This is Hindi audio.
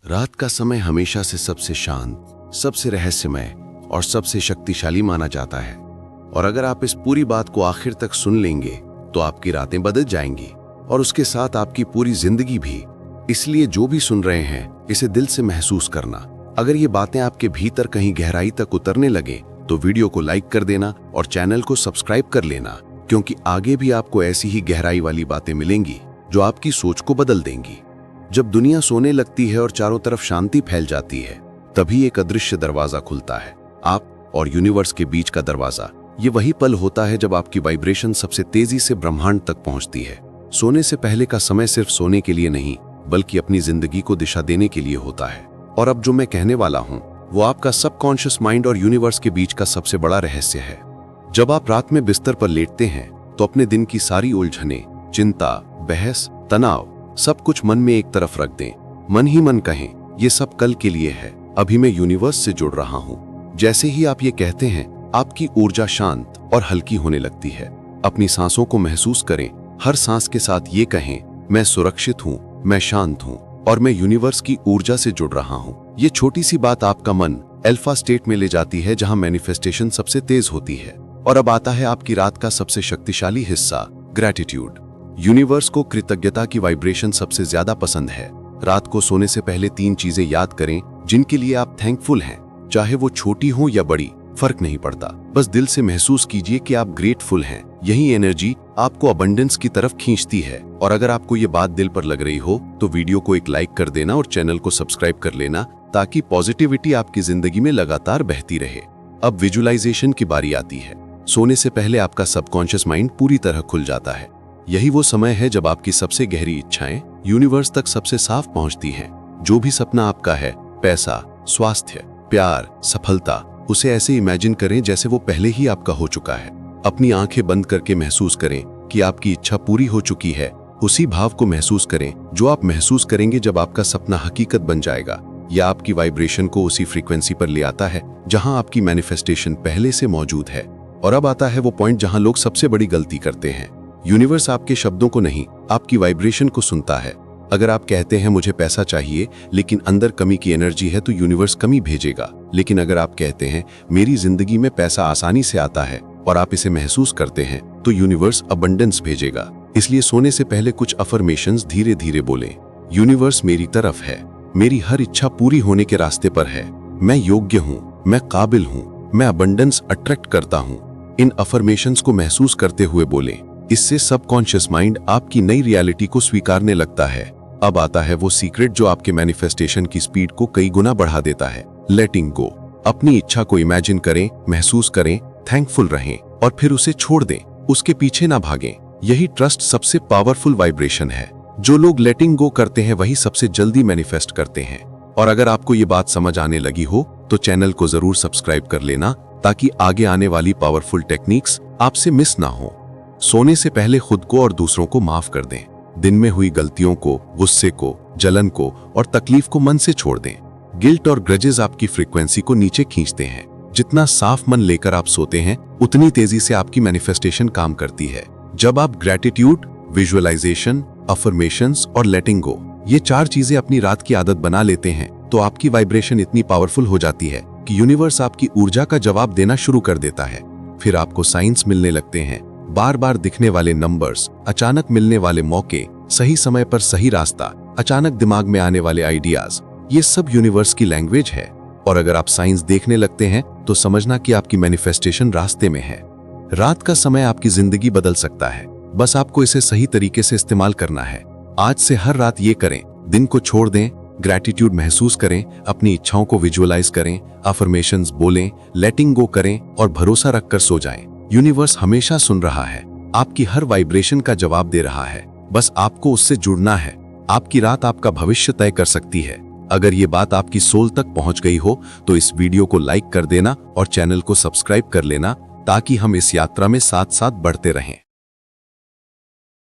रात का समय हमेशा से सबसे शांत, सबसे रहस्यमय और सबसे शक्तिशाली माना जाता है। और अगर आप इस पूरी बात को आखिर तक सुन लेंगे तो आपकी रातें बदल जाएंगी और उसके साथ आपकी पूरी जिंदगी भी। इसलिए जो भी सुन रहे हैं इसे दिल से महसूस करना। अगर ये बातें आपके भीतर कहीं गहराई तक उतरने लगे तो वीडियो को लाइक कर देना और चैनल को सब्सक्राइब कर लेना, क्योंकि आगे भी आपको ऐसी ही गहराई वाली बातें मिलेंगी जो आपकी सोच को बदल देंगी। जब दुनिया सोने लगती है और चारों तरफ शांति फैल जाती है, तभी एक अदृश्य दरवाजा खुलता है, आप और यूनिवर्स के बीच का दरवाजा। ये वही पल होता है जब आपकी वाइब्रेशन सबसे तेजी से ब्रह्मांड तक पहुंचती है। सोने से पहले का समय सिर्फ सोने के लिए नहीं, बल्कि अपनी जिंदगी को दिशा देने के लिए होता है। और अब जो मैं कहने वाला हूं वो आपका सबकॉन्शियस माइंड और यूनिवर्स के बीच का सबसे बड़ा रहस्य है। जब आप रात में बिस्तर पर लेटते हैं तो अपने दिन की सारी उलझने, चिंता, बहस, तनाव, सब कुछ मन में एक तरफ रख दें। मन ही मन कहें, ये सब कल के लिए है, अभी मैं यूनिवर्स से जुड़ रहा हूं। जैसे ही आप ये कहते हैं, आपकी ऊर्जा शांत और हल्की होने लगती है। अपनी सांसों को महसूस करें। हर सांस के साथ ये कहें, मैं सुरक्षित हूं, मैं शांत हूं और मैं यूनिवर्स की ऊर्जा से जुड़ रहा हूं। ये छोटी सी बात आपका मन अल्फा स्टेट में ले जाती है, जहां मैनिफेस्टेशन सबसे तेज होती है। और अब आता है आपकी रात का सबसे शक्तिशाली हिस्सा, ग्रैटिट्यूड। यूनिवर्स को कृतज्ञता की वाइब्रेशन सबसे ज्यादा पसंद है। रात को सोने से पहले 3 चीजें याद करें जिनके लिए आप थैंकफुल हैं, चाहे वो छोटी हो या बड़ी, फर्क नहीं पड़ता। बस दिल से महसूस कीजिए कि आप ग्रेटफुल हैं। यही एनर्जी आपको अबंडेंस की तरफ खींचती है। और अगर आपको ये बात दिल पर लग रही हो तो वीडियो को एक लाइक कर देना और चैनल को सब्सक्राइब कर लेना, ताकि पॉजिटिविटी आपकी जिंदगी में लगातार बहती रहे। अब विजुअलाइजेशन की बारी आती है। सोने से पहले आपका सबकॉन्शियस माइंड पूरी तरह खुल जाता है। यही वो समय है जब आपकी सबसे गहरी इच्छाएं यूनिवर्स तक सबसे साफ पहुंचती हैं। जो भी सपना आपका है, पैसा, स्वास्थ्य, प्यार, सफलता, उसे ऐसे इमेजिन करें जैसे वो पहले ही आपका हो चुका है। अपनी आंखें बंद करके महसूस करें कि आपकी इच्छा पूरी हो चुकी है। उसी भाव को महसूस करें जो आप महसूस करेंगे जब आपका सपना हकीकत बन जाएगा। या आपकी वाइब्रेशन को उसी फ्रीक्वेंसी पर ले आता है जहां आपकी मैनिफेस्टेशन पहले से मौजूद है। और अब आता है वो पॉइंट जहां लोग सबसे बड़ी गलती करते हैं। यूनिवर्स आपके शब्दों को नहीं, आपकी वाइब्रेशन को सुनता है। अगर आप कहते हैं मुझे पैसा चाहिए लेकिन अंदर कमी की एनर्जी है, तो यूनिवर्स कमी भेजेगा। लेकिन अगर आप कहते हैं मेरी जिंदगी में पैसा आसानी से आता है और आप इसे महसूस करते हैं, तो यूनिवर्स अबंडेंस भेजेगा। इसलिए सोने से पहले कुछ अफर्मेशंस धीरे धीरे बोलें। यूनिवर्स मेरी तरफ है, मेरी हर इच्छा पूरी होने के रास्ते पर है। मैं योग्य हूँ, मैं काबिल हूँ, मैं अबंडेंस अट्रैक्ट करता हूँ। इन अफर्मेशंस को महसूस करते हुए बोलें। इससे सबकॉन्शियस माइंड आपकी नई रियलिटी को स्वीकारने लगता है। अब आता है वो सीक्रेट जो आपके मैनिफेस्टेशन की स्पीड को कई गुना बढ़ा देता है, लेटिंग गो। अपनी इच्छा को इमेजिन करें, महसूस करें, थैंकफुल रहें और फिर उसे छोड़ दें। उसके पीछे ना भागें। यही ट्रस्ट सबसे पावरफुल वाइब्रेशन है। जो लोग लेटिंग गो करते हैं वही सबसे जल्दी मैनिफेस्ट करते हैं। और अगर आपको ये बात समझ आने लगी हो तो चैनल को जरूर सब्सक्राइब कर लेना, ताकि आगे आने वाली पावरफुल टेक्निक्स आपसे मिस ना हो। सोने से पहले खुद को और दूसरों को माफ कर दें। दिन में हुई गलतियों को, गुस्से को, जलन को और तकलीफ को मन से छोड़ दें। गिल्ट और ग्रजेस आपकी फ्रीक्वेंसी को नीचे खींचते हैं। जितना साफ मन लेकर आप सोते हैं, उतनी तेजी से आपकी मैनिफेस्टेशन काम करती है। जब आप ग्रैटिट्यूड, विजुअलाइजेशन, अफर्मेशंस और लेटिंग गो, ये 4 चीजें अपनी रात की आदत बना लेते हैं, तो आपकी वाइब्रेशन इतनी पावरफुल हो जाती है कि यूनिवर्स आपकी ऊर्जा का जवाब देना शुरू कर देता है। फिर आपको साइंस मिलने लगते हैं। बार बार दिखने वाले नंबर्स, अचानक मिलने वाले मौके, सही समय पर सही रास्ता, अचानक दिमाग में आने वाले आइडियाज, ये सब यूनिवर्स की लैंग्वेज है। और अगर आप साइंस देखने लगते हैं तो समझना कि आपकी मैनिफेस्टेशन रास्ते में है। रात का समय आपकी जिंदगी बदल सकता है, बस आपको इसे सही तरीके से इस्तेमाल करना है। आज से हर रात ये करें, दिन को छोड़ दें, ग्रैटिट्यूड महसूस करें, अपनी इच्छाओं को विजुअलाइज करें, अफर्मेशंस बोलें, लेटिंग गो करें और भरोसा रखकर सो जाएं। यूनिवर्स हमेशा सुन रहा है, आपकी हर वाइब्रेशन का जवाब दे रहा है। बस आपको उससे जुड़ना है। आपकी रात आपका भविष्य तय कर सकती है। अगर ये बात आपकी सोल तक पहुंच गई हो तो इस वीडियो को लाइक कर देना और चैनल को सब्सक्राइब कर लेना, ताकि हम इस यात्रा में साथ साथ बढ़ते रहें।